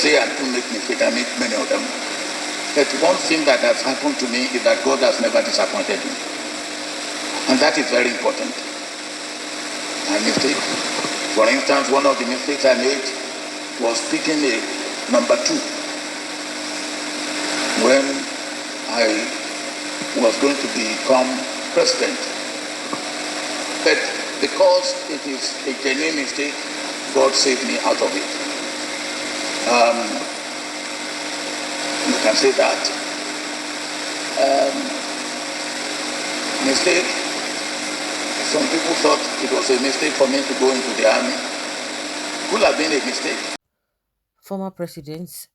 say I do make mistakes, I make many of them. But one thing that has happened to me is that God has never disappointed me. And that is very important. I mistake. For instance, one of the mistakes I made was picking a number 2 when I was going to become president. But because it is a genuine mistake, God saved me out of it. You can say that. Mistake. Some people thought it was a mistake for me to go into the army. Could have been a mistake. Former President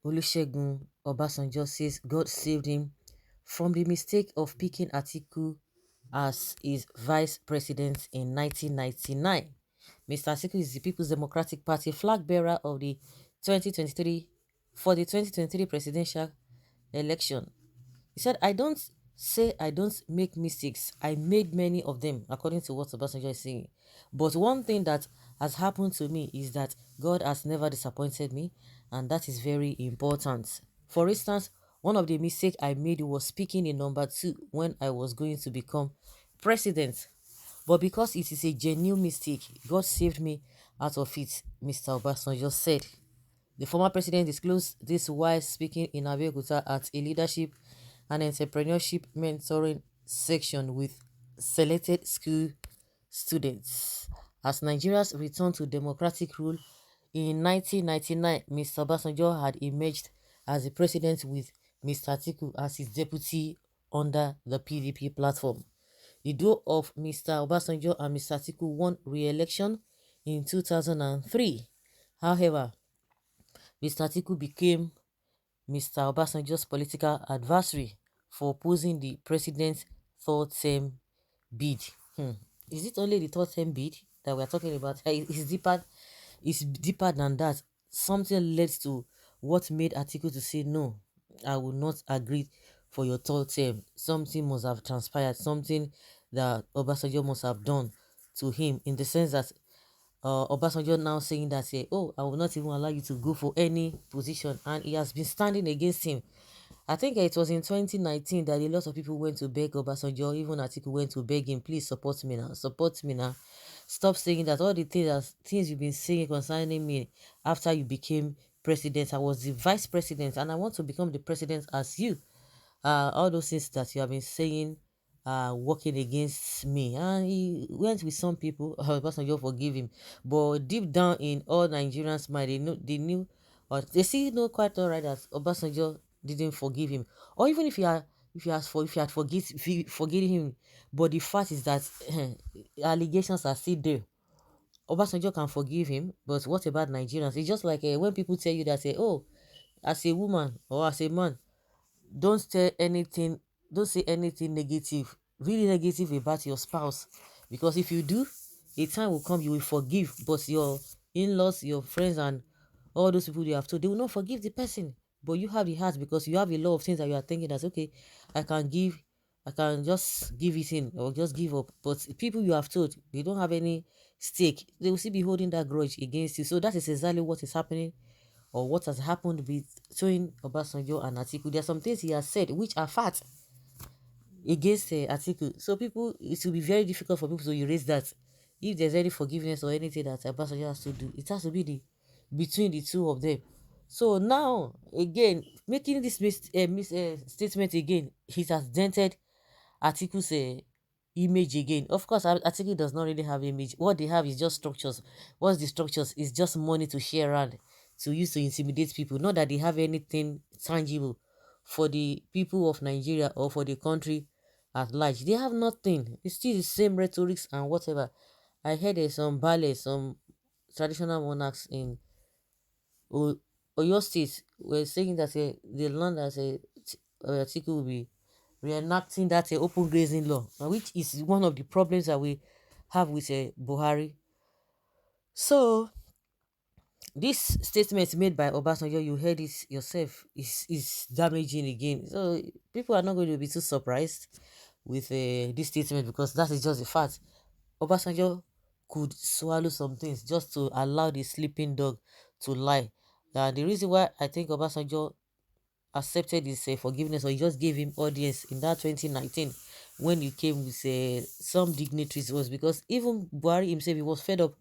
Olusegun Obasanjo says God saved him from the mistake of picking Atiku as his vice president in 1999. Mr. Atiku is the People's Democratic Party flag bearer of the 2023 for the 2023 presidential election. He said, I don't say I don't make mistakes. I made many of them, according to what Obasanjo is saying. But one thing that has happened to me is that God has never disappointed me, and that is very important. For instance, one of the mistakes I made was speaking in number 2 when I was going to become president. But because it is a genuine mistake, God saved me out of it, Mr. Obasanjo said. The former president disclosed this while speaking in Abeokuta at a leadership and entrepreneurship mentoring section with selected school students. As Nigeria's return to democratic rule in 1999, Mr. Obasanjo had emerged as the president with Mr. Atiku as his deputy under the PDP platform. The duo of Mr. Obasanjo and Mr. Atiku won re-election in 2003. However, Mr. Atiku became Mr. Obasanjo's political adversary for opposing the president's third term bid. Is it only the third term bid that we're talking about? It's deeper than that. Something led to what made Atiku to say, no, I will not agree for your third term. Something must have transpired, something that Obasanjo must have done to him, in the sense that Obasanjo now saying that, oh, I will not even allow you to go for any position, and he has been standing against him. I think it was in 2019 that a lot of people went to beg Obasanjo, even Atiku went to beg him, please support me now, support me now. Stop saying that all the things you've been saying concerning me after you became president. I was the vice president and I want to become the president as you. All those things that you have been saying working against me. And he went with some people, Obasanjo forgive him. But deep down in all Nigerians' mind, they knew, or they still know quite alright that Obasanjo didn't forgive him. Or even if he had forgiven him, but the fact is that allegations are still there. Obasanjo can forgive him, but what about Nigerians? It's just like when people tell you that, oh, as a woman or as a man, don't tell anything, don't say anything negative, really negative about your spouse, because if you do, a time will come you will forgive, but your in-laws, your friends, and all those people you have told, they will not forgive the person. But you have the heart because you have a lot of things that you are thinking that, okay, i can give I can just give it in or just give up. But people you have told, they don't have any stake, they will still be holding that grudge against you. So that is exactly what is happening, or what has happened between Obasanjo and Atiku. There are some things he has said which are fact against Atiku. So people, it will be very difficult for people to erase that. If there's any forgiveness or anything that Obasanjo has to do, it has to be between the two of them. So now, again, making this statement again, it has dented Atiku's image again. Of course, Atiku does not really have image. What they have is just structures. What's the structures? It's just money to share around, to use to intimidate people. Not that they have anything tangible for the people of Nigeria or for the country at large. They have nothing. It's still the same rhetorics and whatever. I heard some ballets, some traditional monarchs in Oyo State were saying that the land as a Atiku will be reenacting that open grazing law, which is one of the problems that we have with Buhari. So this statement made by Obasanjo, you heard it yourself, is damaging again. So people are not going to be too surprised with this statement, because that is just the fact. Obasanjo could swallow some things just to allow the sleeping dog to lie. The reason why I think Obasanjo accepted his forgiveness, or he just gave him audience in that 2019 when he came with some dignitaries, was because even Buhari himself, he was fed up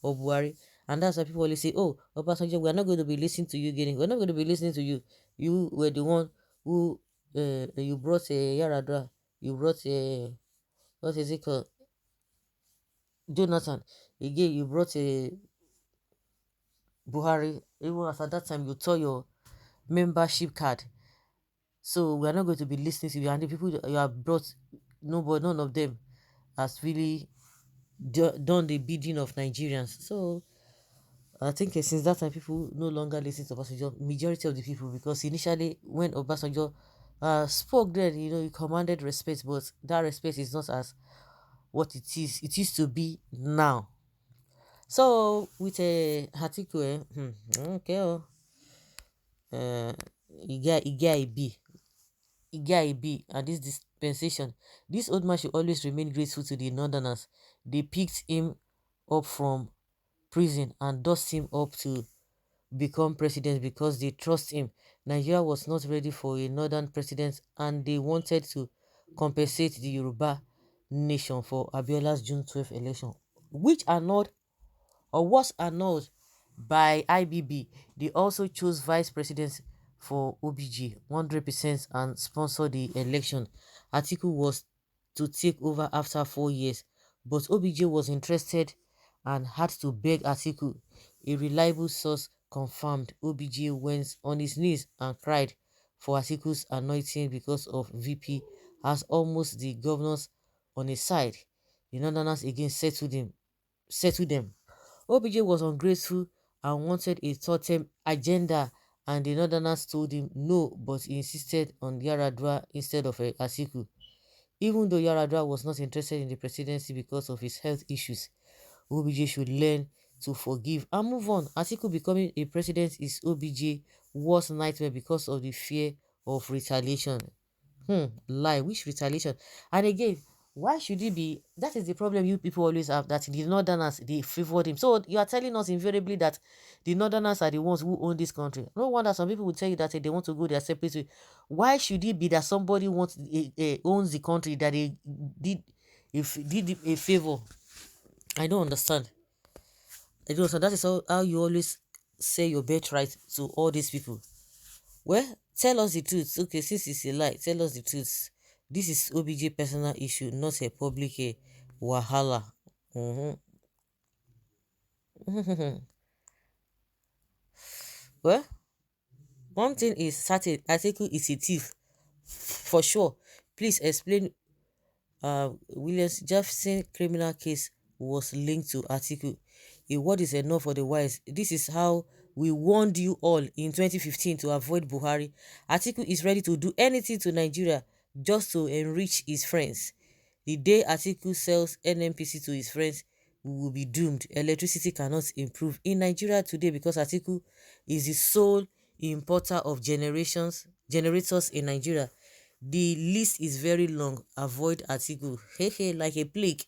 of Buhari. And that's why people always say, oh, Obasanjo, we're not going to be listening to you again. We're not going to be listening to you. You were the one who, you brought a Yaradra, you brought a, what is it called? Jonathan. Again, you brought a Buhari. Even as at that time, you tore your membership card. So we are not going to be listening to you. And the people that you have brought, nobody, none of them has really done the bidding of Nigerians. So I think since that time, people no longer listen to Obasanjo. Majority of the people, because initially when Obasanjo spoke, then he commanded respect, but that respect is not as what it is. It used to be now. So with a Atiku, okay, uh, Iga Ibi. Ibe and this dispensation, this old man should always remain grateful to the northerners. They picked him up from prison and dust him up to become president because they trust him. Nigeria was not ready for a northern president, and they wanted to compensate the Yoruba nation for Abiola's June 12th election, which annulled or was annulled by IBB. They also chose vice president for OBG 100% and sponsored the election. Atiku was to take over after 4 years, but OBJ was interested and had to beg Atiku. A reliable source confirmed OBJ went on his knees and cried for Atiku's anointing because of VP as almost the governors on his side. The Northerners again settled them. OBJ was ungrateful and wanted a totem agenda, and the Northerners told him no, but he insisted on Yaradua instead of Atiku. Even though Yaradua was not interested in the presidency because of his health issues, OBJ should learn to forgive and move on. Atiku becoming a president is OBJ's worst nightmare because of the fear of retaliation. Lie, which retaliation? And again, why should it be? That is the problem you people always have, that the northerners, they favored him. So you are telling us invariably that the northerners are the ones who own this country. No wonder some people will tell you that they want to go their separate way. Why should it be that somebody owns the country that they did if did a favor? I don't understand. I don't understand. That is how you always say your birthright to all these people. Well, tell us the truth. Okay, since it's a lie, tell us the truth. This is OBJ personal issue, not a public wahala. Mhm. Well, one thing is certain, Atiku is a thief. For sure. Please explain Williams Jefferson criminal case was linked to Atiku. A word is enough for the wise. This is how we warned you all in 2015 to avoid Buhari. Atiku is ready to do anything to Nigeria just to enrich his friends. The day Atiku sells NNPC to his friends, we will be doomed. Electricity cannot improve in Nigeria today because Atiku is the sole importer of generators in Nigeria. The list is very long. Avoid Atiku. Hey, like a plague.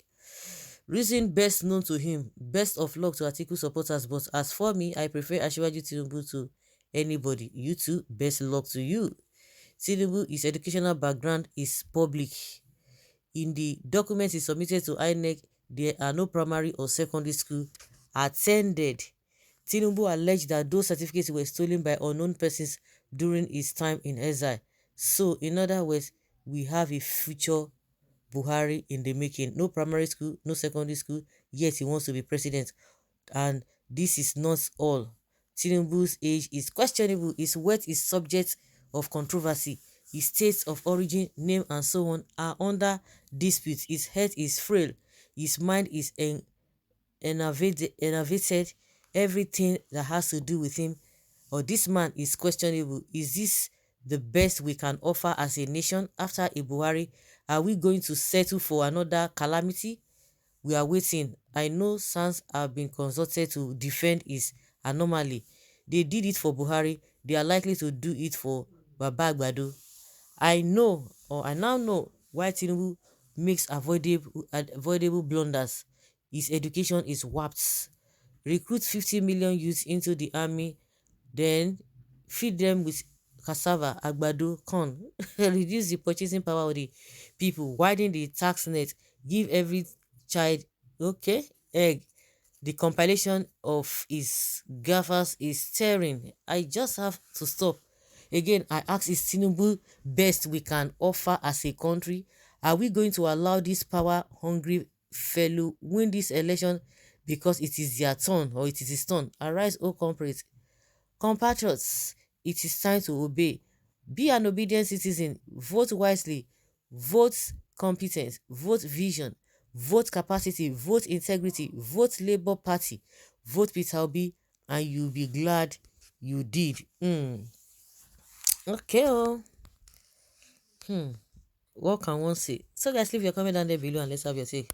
Reason best known to him. Best of luck to Atiku supporters. But as for me, I prefer Asiwaju Tinubu to anybody. You too, best luck to you. Tinubu, his educational background is public. In the documents he submitted to INEC, there are no primary or secondary school attended. Tinubu alleged that those certificates were stolen by unknown persons during his time in exile. So, in other words, we have a future Buhari in the making. No primary school, no secondary school, yet he wants to be president. And this is not all. Tinubu's age is questionable. His wealth is subject of controversy. His states of origin, name, and so on are under dispute. His health is frail. His mind is enervated. Everything that has to do with him or this man is questionable. Is this the best we can offer as a nation after a Buhari? Are we going to settle for another calamity? We are waiting. I know SANS have been consulted to defend his anomaly. They did it for Buhari. They are likely to do it for Baba Agbado. I now know why Tinubu makes avoidable blunders. His education is warped. Recruit 50 million youths into the army then feed them with cassava, agbado, corn, reduce the purchasing power of the people, widen the tax net, give every child, okay, egg. The compilation of his gaffers is staring. I just have to stop. Again, I ask, is Tinubu best we can offer as a country? Are we going to allow this power-hungry fellow win this election because it is their turn or it is his turn? Arise, O comrades, compatriots, it is time to obey. Be an obedient citizen. Vote wisely. Vote competence. Vote vision. Vote capacity. Vote integrity. Vote Labour Party. Vote Peter Obi, and you'll be glad you did. Okay. Oh. What can one say? So guys, leave your comment down there below and let's have your say.